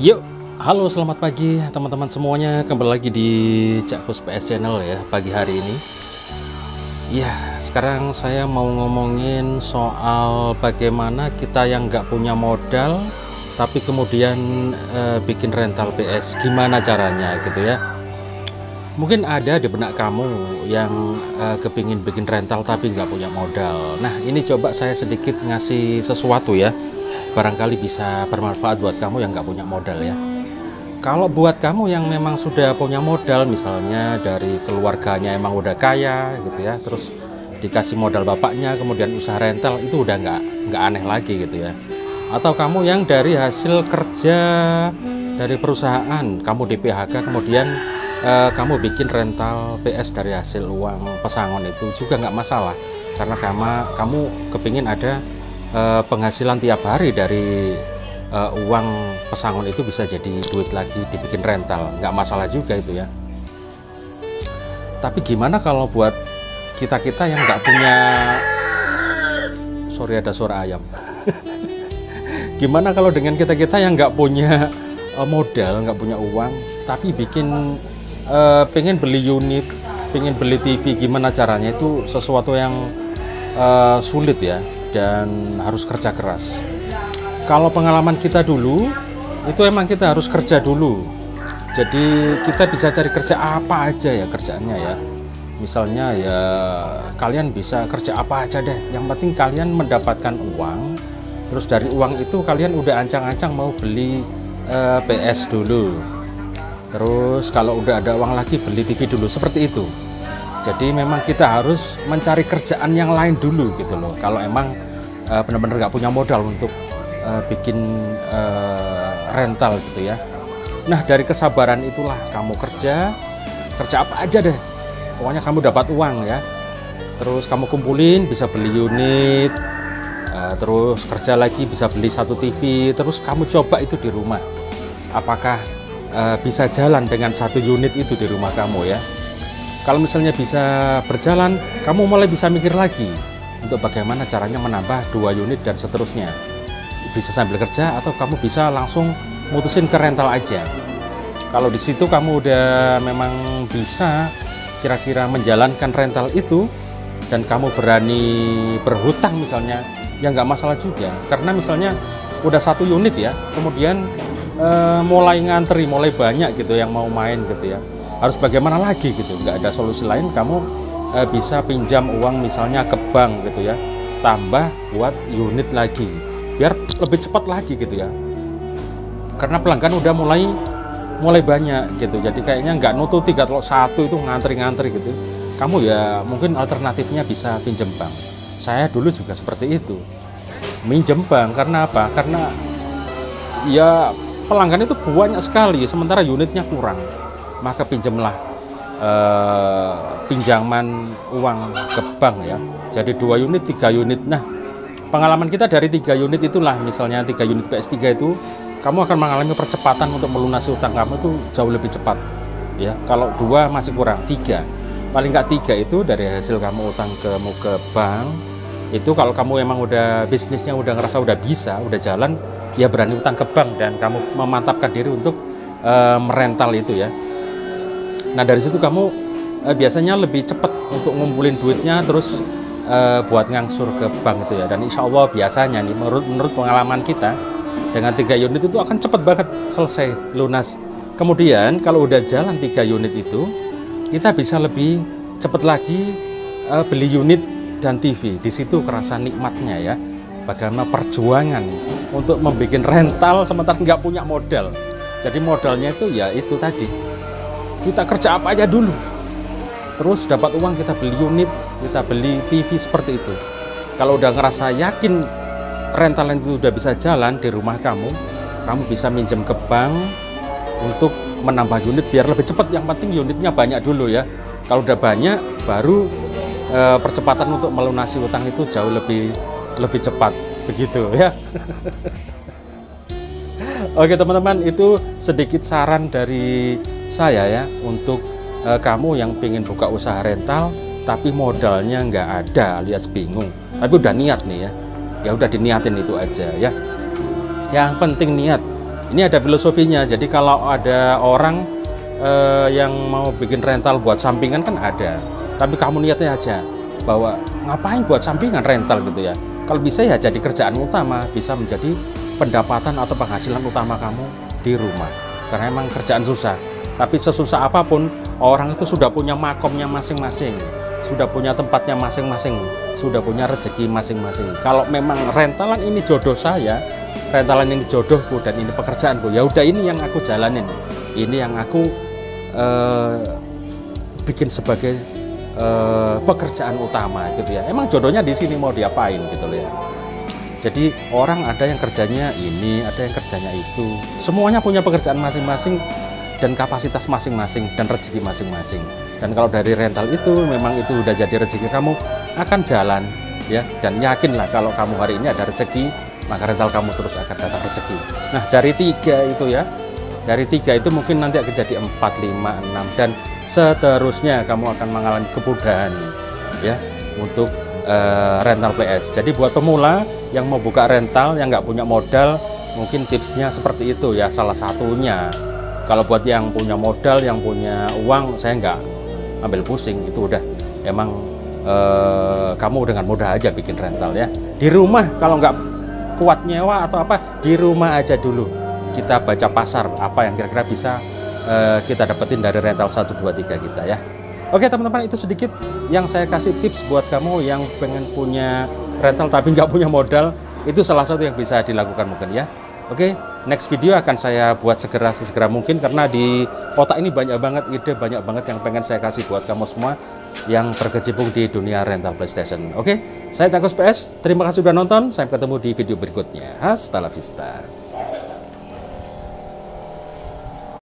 Yuk, halo selamat pagi teman-teman semuanya. Kembali lagi di Cak Kus PS Channel ya pagi hari ini. Ya, sekarang saya mau ngomongin soal bagaimana kita yang nggak punya modal tapi kemudian bikin rental PS. Gimana caranya gitu ya. Mungkin ada di benak kamu yang kepingin bikin rental tapi nggak punya modal. Nah, ini coba saya sedikit ngasih sesuatu ya. Barangkali bisa bermanfaat buat kamu yang nggak punya modal ya. Kalau buat kamu yang memang sudah punya modal, misalnya dari keluarganya emang udah kaya gitu ya, terus dikasih modal bapaknya, kemudian usaha rental, itu udah nggak aneh lagi gitu ya. Atau kamu yang dari hasil kerja dari perusahaan, kamu di PHK, kemudian kamu bikin rental PS dari hasil uang pesangon, itu juga nggak masalah, karena kamu kepingin ada penghasilan tiap hari dari uang pesangon itu bisa jadi duit lagi dibikin rental, nggak masalah juga itu ya. Tapi gimana kalau buat kita-kita yang nggak punya, sorry ada suara ayam. Gimana kalau dengan kita-kita yang nggak punya modal, nggak punya uang, tapi pengen beli unit, pengen beli TV, gimana caranya? Itu sesuatu yang sulit ya, dan harus kerja keras. Kalau pengalaman kita dulu, itu emang kita harus kerja dulu. Jadi kita bisa cari kerja apa aja ya kerjaannya ya. Misalnya ya kalian bisa kerja apa aja deh. Yang penting kalian mendapatkan uang. Terus dari uang itu kalian udah ancang-ancang mau beli PS dulu. Terus kalau udah ada uang lagi beli TV dulu, seperti itu. Jadi memang kita harus mencari kerjaan yang lain dulu gitu loh. Kalau emang benar-benar nggak punya modal untuk bikin rental gitu ya. Nah, dari kesabaran itulah kamu kerja apa aja deh. Pokoknya kamu dapat uang ya. Terus kamu kumpulin, bisa beli unit. Terus kerja lagi bisa beli satu TV. Terus kamu coba itu di rumah. Apakah bisa jalan dengan satu unit itu di rumah kamu ya. Kalau misalnya bisa berjalan, kamu mulai bisa mikir lagi untuk bagaimana caranya menambah 2 unit dan seterusnya. Bisa sambil kerja atau kamu bisa langsung mutusin ke rental aja. Kalau di situ kamu udah memang bisa kira-kira menjalankan rental itu dan kamu berani berhutang misalnya, ya nggak masalah juga. Karena misalnya udah 1 unit ya, kemudian mulai ngantri, mulai banyak gitu yang mau main gitu ya. Harus bagaimana lagi gitu, nggak ada solusi lain, kamu bisa pinjam uang misalnya ke bank gitu ya, tambah buat unit lagi biar lebih cepat lagi gitu ya, karena pelanggan udah mulai banyak gitu. Jadi kayaknya nggak nututi kalau satu itu ngantri-ngantri gitu. Kamu ya mungkin alternatifnya bisa pinjam bank. Saya dulu juga seperti itu, minjem bank. Karena apa? Karena ya pelanggan itu banyak sekali sementara unitnya kurang, maka pinjamlah pinjaman uang ke bank ya. Jadi 2 unit, 3 unit. Nah, pengalaman kita dari 3 unit itulah, misalnya 3 unit PS3 itu, kamu akan mengalami percepatan untuk melunasi utang kamu itu jauh lebih cepat ya. Kalau 2 masih kurang, 3 paling nggak 3 itu dari hasil kamu utang ke bank itu. Kalau kamu emang udah bisnisnya udah ngerasa udah bisa, udah jalan, ya berani utang ke bank dan kamu memantapkan diri untuk merental itu ya. Nah, dari situ kamu biasanya lebih cepat untuk ngumpulin duitnya, terus buat ngangsur ke bank itu ya. Dan insya Allah biasanya nih menurut pengalaman kita dengan 3 unit itu akan cepat banget selesai lunas. Kemudian kalau udah jalan 3 unit itu, kita bisa lebih cepat lagi beli unit dan TV. Di situ kerasa nikmatnya ya, bagaimana perjuangan untuk membuat rental sementara nggak punya modal. Jadi modalnya itu ya itu tadi, kita kerja apa aja dulu, terus dapat uang kita beli unit, kita beli TV, seperti itu. Kalau udah ngerasa yakin rental itu udah bisa jalan di rumah kamu bisa minjem ke bank untuk menambah unit biar lebih cepat. Yang penting unitnya banyak dulu ya. Kalau udah banyak, baru percepatan untuk melunasi utang itu jauh lebih cepat, begitu ya. Oke teman-teman, itu sedikit saran dari saya ya untuk kamu yang pengen buka usaha rental tapi modalnya nggak ada alias bingung, tapi udah niat nih ya, ya udah diniatin itu aja ya. Yang penting niat, Ini ada filosofinya. Jadi kalau ada orang yang mau bikin rental buat sampingan kan ada. Tapi kamu niatnya aja bahwa ngapain buat sampingan rental gitu ya. Kalau bisa ya jadi kerjaan utama, bisa menjadi pendapatan atau penghasilan utama kamu di rumah. Karena emang kerjaan susah. Tapi sesusah apapun, orang itu sudah punya makomnya masing-masing, sudah punya tempatnya masing-masing, sudah punya rezeki masing-masing. Kalau memang rentalan ini jodoh saya, rentalan ini jodohku dan ini pekerjaanku, ya udah ini yang aku jalanin, ini yang aku bikin sebagai pekerjaan utama gitu ya. Emang jodohnya di sini mau diapain gitu loh ya. Jadi orang ada yang kerjanya ini, ada yang kerjanya itu, semuanya punya pekerjaan masing-masing dan kapasitas masing-masing dan rezeki masing-masing. Dan kalau dari rental itu memang itu udah jadi rezeki kamu, akan jalan ya. Dan yakinlah kalau kamu hari ini ada rezeki, maka rental kamu terus akan datang rezeki. Nah dari 3 itu ya, dari 3 itu mungkin nanti akan jadi 4, 5, 6 dan seterusnya kamu akan mengalami kemudahan ya untuk rental PS. Jadi buat pemula yang mau buka rental, yang nggak punya modal, mungkin tipsnya seperti itu ya, salah satunya. Kalau buat yang punya modal, yang punya uang, saya nggak ambil pusing, itu udah emang kamu dengan mudah aja bikin rental ya. Di rumah kalau nggak kuat nyewa atau apa, di rumah aja dulu kita baca pasar apa yang kira-kira bisa kita dapetin dari rental 1, 2, 3 kita ya. Oke teman-teman, itu sedikit yang saya kasih tips buat kamu yang pengen punya rental tapi nggak punya modal. Itu salah satu yang bisa dilakukan mungkin ya. Oke, next video akan saya buat sesegera mungkin, karena di otak ini banyak banget ide, banyak banget yang pengen saya kasih buat kamu semua yang berkecimpung di dunia rental PlayStation. Oke, saya Cangkos PS, terima kasih sudah nonton, sampai ketemu di video berikutnya. Hasta la vista.